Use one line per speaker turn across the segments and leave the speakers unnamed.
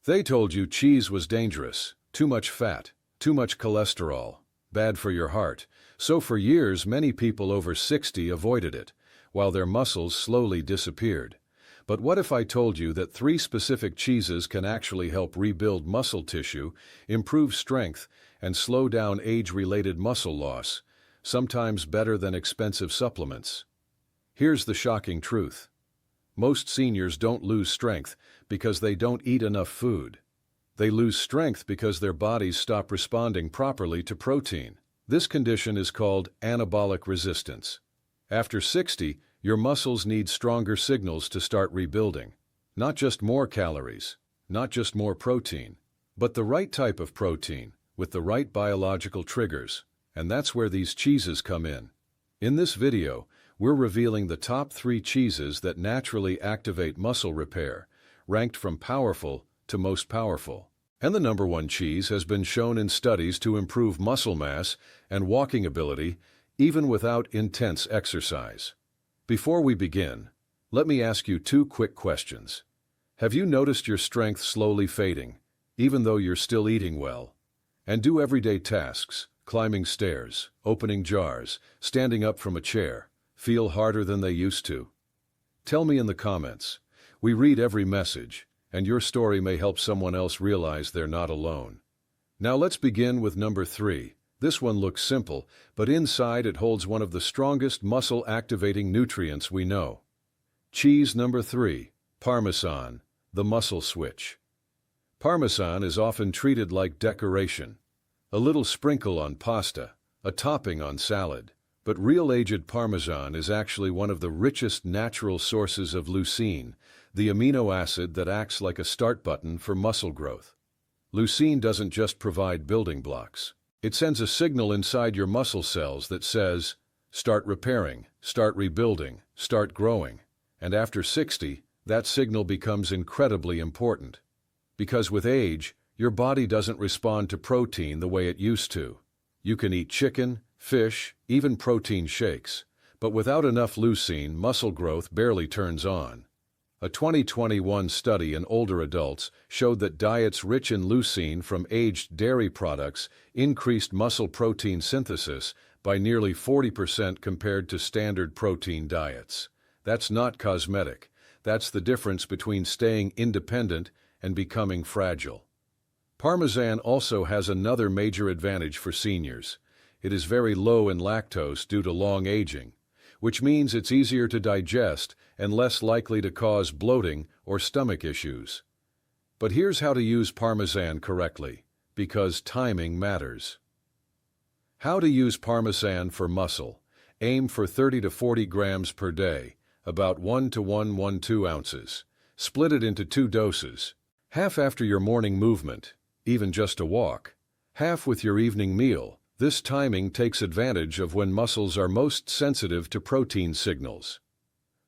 They told you cheese was dangerous, too much fat, too much cholesterol, bad for your heart, so for years many people over 60 avoided it, while their muscles slowly disappeared. But what if I told you that 3 specific cheeses can actually help rebuild muscle tissue, improve strength, and slow down age-related muscle loss, sometimes better than expensive supplements? Here's the shocking truth. Most seniors don't lose strength because they don't eat enough food. They lose strength because their bodies stop responding properly to protein. This condition is called anabolic resistance. After 60, your muscles need stronger signals to start rebuilding. Not just more calories, not just more protein, but the right type of protein with the right biological triggers. And that's where these cheeses come in. In this video, we're revealing the top 3 cheeses that naturally activate muscle repair, ranked from powerful to most powerful. And the number 1 cheese has been shown in studies to improve muscle mass and walking ability even without intense exercise. Before we begin, let me ask you 2 quick questions. Have you noticed your strength slowly fading, even though you're still eating well? And do everyday tasks, climbing stairs, opening jars, standing up from a chair, feel harder than they used to? Tell me in the comments. We read every message, and your story may help someone else realize they're not alone. Now let's begin with number 3. This one looks simple, but inside it holds one of the strongest muscle-activating nutrients we know. Cheese number 3, Parmesan, the muscle switch. Parmesan is often treated like decoration. A little sprinkle on pasta, a topping on salad. But real aged Parmesan is actually one of the richest natural sources of leucine, the amino acid that acts like a start button for muscle growth. Leucine doesn't just provide building blocks. It sends a signal inside your muscle cells that says, start repairing, start rebuilding, start growing. And after 60, that signal becomes incredibly important. Because with age, your body doesn't respond to protein the way it used to. You can eat chicken, fish, even protein shakes, but without enough leucine, muscle growth barely turns on. A 2021 study in older adults showed that diets rich in leucine from aged dairy products increased muscle protein synthesis by nearly 40% compared to standard protein diets. That's not cosmetic. That's the difference between staying independent and becoming fragile. Parmesan also has another major advantage for seniors. It is very low in lactose due to long aging, which means it's easier to digest and less likely to cause bloating or stomach issues. But here's how to use Parmesan correctly, because timing matters. How to use Parmesan for muscle. Aim for 30 to 40 grams per day, about 1 to 1.12 ounces. Split it into 2 doses. Half after your morning movement, even just a walk. Half with your evening meal. This timing takes advantage of when muscles are most sensitive to protein signals.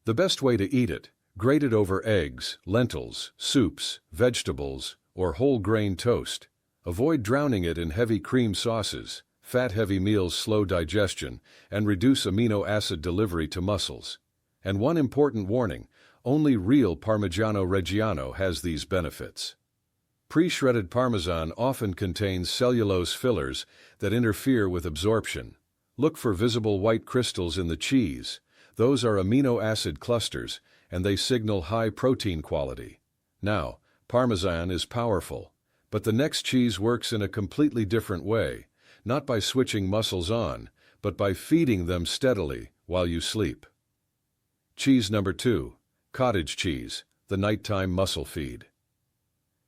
The best way to eat it: grate it over eggs, lentils, soups, vegetables, or whole grain toast. Avoid drowning it in heavy cream sauces. Fat-heavy meals slow digestion and reduce amino acid delivery to muscles. And one important warning: only real Parmigiano Reggiano has these benefits. Pre-shredded Parmesan often contains cellulose fillers that interfere with absorption. Look for visible white crystals in the cheese. Those are amino acid clusters, and they signal high protein quality. Now, Parmesan is powerful, but the next cheese works in a completely different way, not by switching muscles on, but by feeding them steadily while you sleep. Cheese number 2, cottage cheese, the nighttime muscle feed.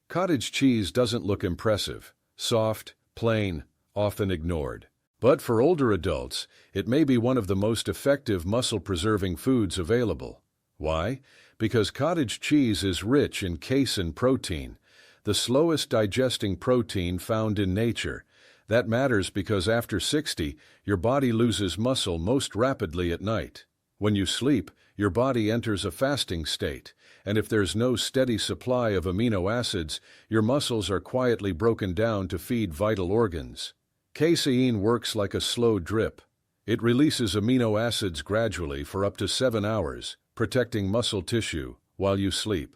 Cottage cheese doesn't look impressive, soft, plain, often ignored. But for older adults, it may be one of the most effective muscle-preserving foods available. Why? Because cottage cheese is rich in casein protein, the slowest digesting protein found in nature. That matters because after 60, your body loses muscle most rapidly at night. When you sleep, your body enters a fasting state, and if there's no steady supply of amino acids, your muscles are quietly broken down to feed vital organs. Casein works like a slow drip. It releases amino acids gradually for up to 7 hours, protecting muscle tissue while you sleep.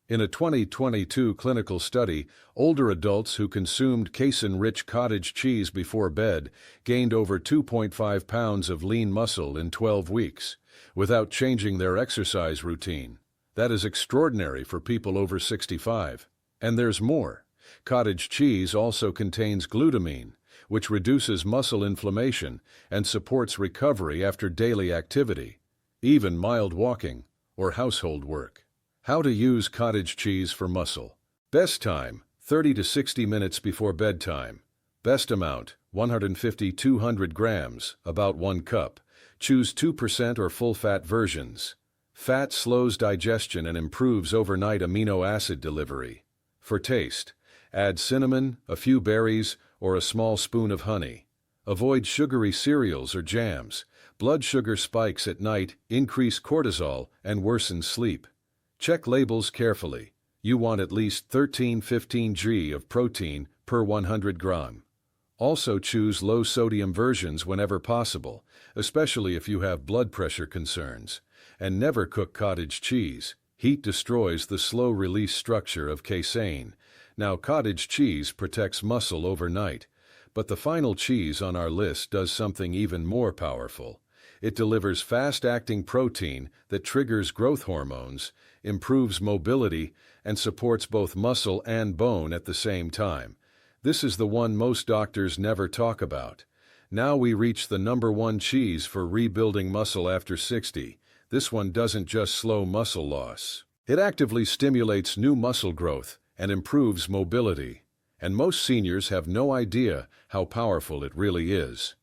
In a 2022 clinical study, older adults who consumed casein-rich cottage cheese before bed gained over 2.5 pounds of lean muscle in 12 weeks, without changing their exercise routine. That is extraordinary for people over 65. And there's more. Cottage cheese also contains glutamine, which reduces muscle inflammation and supports recovery after daily activity, even mild walking or household work. How to use cottage cheese for muscle. Best time, 30 to 60 minutes before bedtime. Best amount, 150-200 grams, about 1 cup. Choose 2% or full-fat versions. Fat slows digestion and improves overnight amino acid delivery. For taste, add cinnamon, a few berries, or a small spoon of honey. Avoid sugary cereals or jams. Blood sugar spikes at night, increase cortisol, and worsen sleep. Check labels carefully. You want at least 13-15 g of protein per 100 gram. Also choose low-sodium versions whenever possible, especially if you have blood pressure concerns. And never cook cottage cheese. Heat destroys the slow-release structure of casein. Now, cottage cheese protects muscle overnight, but the final cheese on our list does something even more powerful. It delivers fast-acting protein that triggers growth hormones, improves mobility, and supports both muscle and bone at the same time. This is the one most doctors never talk about. Now we reach the #1 cheese for rebuilding muscle after 60. This one doesn't just slow muscle loss. It actively stimulates new muscle growth and improves mobility. And most seniors have no idea how powerful it really is.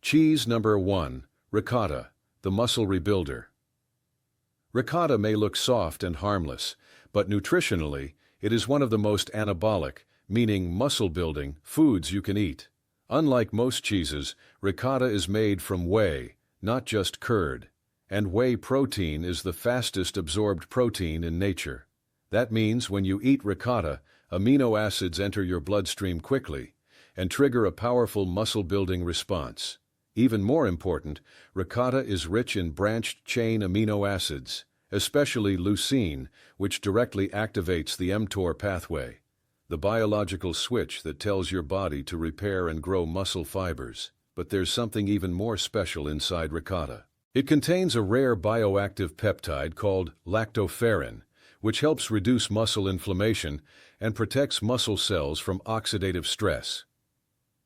Cheese #1, ricotta, the muscle rebuilder. Ricotta may look soft and harmless, but nutritionally, it is one of the most anabolic, meaning muscle-building, foods you can eat. Unlike most cheeses, ricotta is made from whey, not just curd. And whey protein is the fastest absorbed protein in nature. That means when you eat ricotta, amino acids enter your bloodstream quickly and trigger a powerful muscle-building response. Even more important, ricotta is rich in branched-chain amino acids, especially leucine, which directly activates the mTOR pathway, the biological switch that tells your body to repair and grow muscle fibers. But there's something even more special inside ricotta. It contains a rare bioactive peptide called lactoferrin, which helps reduce muscle inflammation and protects muscle cells from oxidative stress.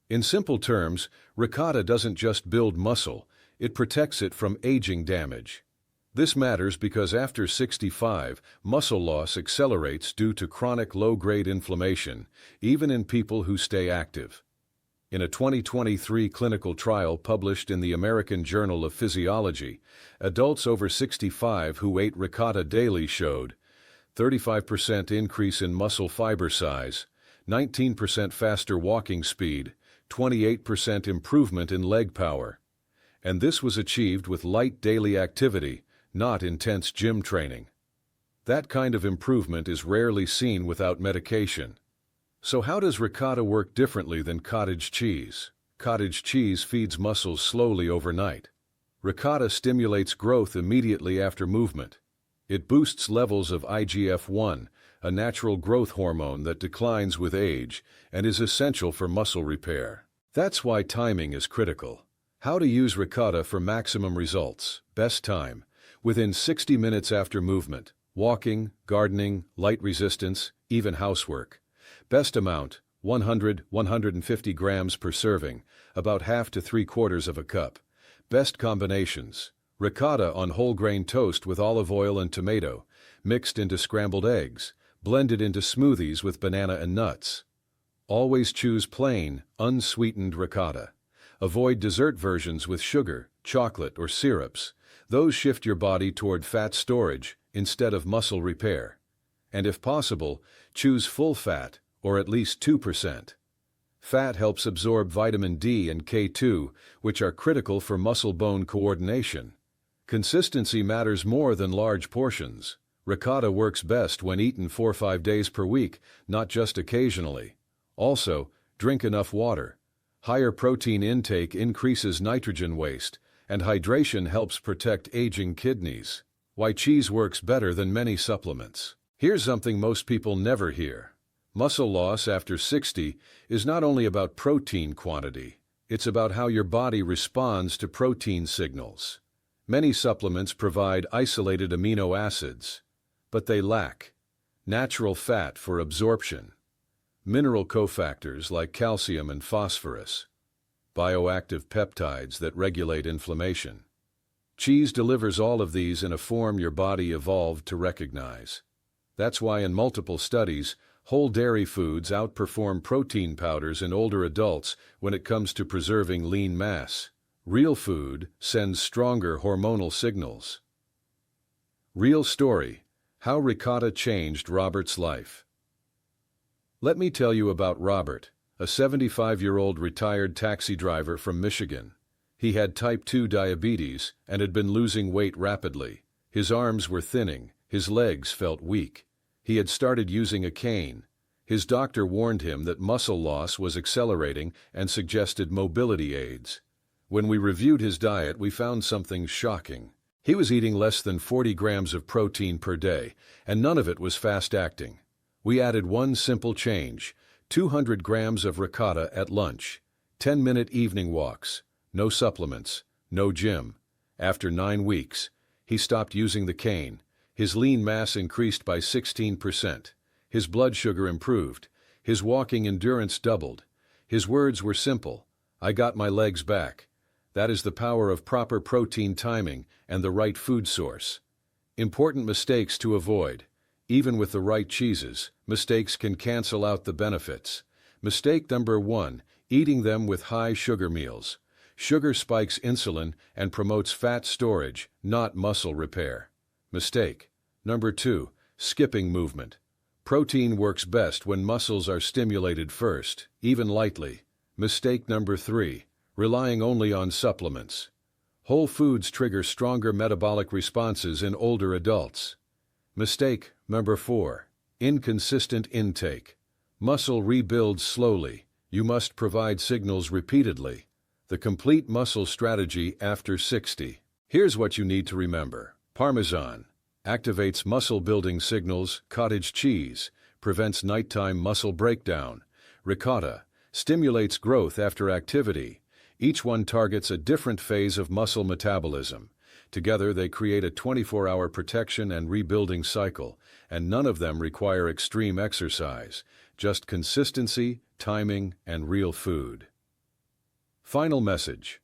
In simple terms, ricotta doesn't just build muscle, it protects it from aging damage. This matters because after 65, muscle loss accelerates due to chronic low-grade inflammation, even in people who stay active. In a 2023 clinical trial published in the American Journal of Physiology, adults over 65 who ate ricotta daily showed 35% increase in muscle fiber size, 19% faster walking speed, 28% improvement in leg power. And this was achieved with light daily activity, not intense gym training. That kind of improvement is rarely seen without medication. So how does ricotta work differently than cottage cheese? Cottage cheese feeds muscles slowly overnight. Ricotta stimulates growth immediately after movement. It boosts levels of IGF-1, a natural growth hormone that declines with age and is essential for muscle repair. That's why timing is critical. How to use ricotta for maximum results. Best time: within 60 minutes after movement, walking, gardening, light resistance, even housework. Best amount: 100-150 grams per serving, about half to 3/4 of a cup. Best combinations: ricotta on whole grain toast with olive oil and tomato, mixed into scrambled eggs, blended into smoothies with banana and nuts. Always choose plain, unsweetened ricotta. Avoid dessert versions with sugar, chocolate, or syrups. Those shift your body toward fat storage instead of muscle repair. And if possible, choose full fat, or at least 2%. Fat helps absorb vitamin D and K2, which are critical for muscle-bone coordination. Consistency matters more than large portions. Ricotta works best when eaten 4 or 5 days per week, not just occasionally. Also, drink enough water. Higher protein intake increases nitrogen waste, and hydration helps protect aging kidneys. Why cheese works better than many supplements. Here's something most people never hear. Muscle loss after 60 is not only about protein quantity, it's about how your body responds to protein signals. Many supplements provide isolated amino acids, but they lack natural fat for absorption, mineral cofactors like calcium and phosphorus, bioactive peptides that regulate inflammation. Cheese delivers all of these in a form your body evolved to recognize. That's why in multiple studies, whole dairy foods outperform protein powders in older adults when it comes to preserving lean mass. Real food sends stronger hormonal signals. Real story: how ricotta changed Robert's life. Let me tell you about Robert, a 75-year-old retired taxi driver from Michigan. He had type 2 diabetes and had been losing weight rapidly. His arms were thinning, his legs felt weak. He had started using a cane. His doctor warned him that muscle loss was accelerating and suggested mobility aids. When we reviewed his diet, we found something shocking. He was eating less than 40 grams of protein per day, and none of it was fast-acting. We added one simple change: 200 grams of ricotta at lunch, 10-minute evening walks, no supplements, no gym. After 9 weeks, he stopped using the cane. His lean mass increased by 16%. His blood sugar improved. His walking endurance doubled. His words were simple: "I got my legs back." That is the power of proper protein timing and the right food source. Important mistakes to avoid. Even with the right cheeses, mistakes can cancel out the benefits. Mistake number 1: eating them with high sugar meals. Sugar spikes insulin and promotes fat storage, not muscle repair. Mistake number 2: skipping movement. Protein works best when muscles are stimulated first, even lightly. Mistake number 3: relying only on supplements. Whole foods trigger stronger metabolic responses in older adults. Mistake number 4: inconsistent intake. Muscle rebuilds slowly. You must provide signals repeatedly. The complete muscle strategy after 60. Here's what you need to remember. Parmesan activates muscle-building signals. Cottage cheese prevents nighttime muscle breakdown. Ricotta stimulates growth after activity. Each one targets a different phase of muscle metabolism. Together they create a 24-hour protection and rebuilding cycle, and none of them require extreme exercise, just consistency, timing, and real food. Final message: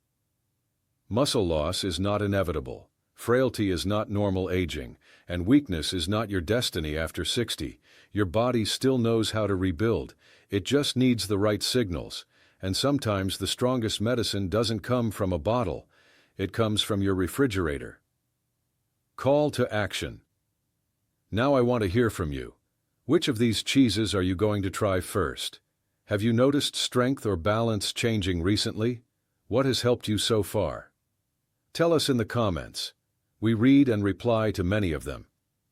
muscle loss is not inevitable. Frailty is not normal aging, and weakness is not your destiny after 60. Your body still knows how to rebuild. It just needs the right signals. And sometimes the strongest medicine doesn't come from a bottle. It comes from your refrigerator. Call to action. Now I want to hear from you. Which of these cheeses are you going to try first? Have you noticed strength or balance changing recently? What has helped you so far? Tell us in the comments. We read and reply to many of them.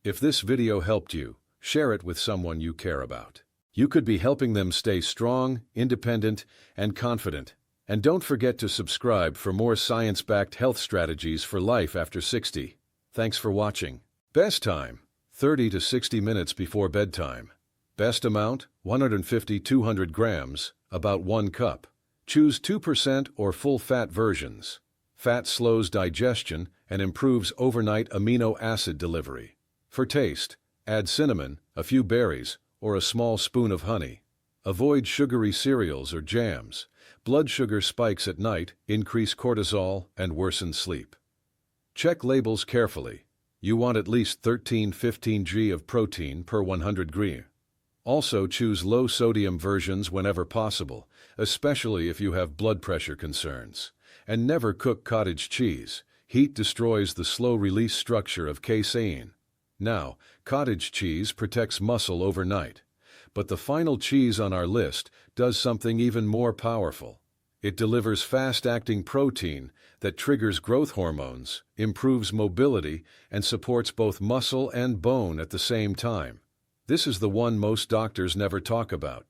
If this video helped you, share it with someone you care about. You could be helping them stay strong, independent, and confident. And don't forget to subscribe for more science-backed health strategies for life after 60. Thanks for watching. Best time: 30 to 60 minutes before bedtime. Best amount: 150-200 grams, about 1 cup. Choose 2% or full-fat versions. Fat slows digestion and improves overnight amino acid delivery. For taste, add cinnamon, a few berries, or a small spoon of honey. Avoid sugary cereals or jams. Blood sugar spikes at night, increase cortisol, and worsen sleep. Check labels carefully. You want at least 13-15 g of protein per 100 g. Also choose low-sodium versions whenever possible, especially if you have blood pressure concerns. And never cook cottage cheese. Heat destroys the slow-release structure of casein. Now, cottage cheese protects muscle overnight. But the final cheese on our list does something even more powerful. It delivers fast-acting protein that triggers growth hormones, improves mobility, and supports both muscle and bone at the same time. This is the one most doctors never talk about.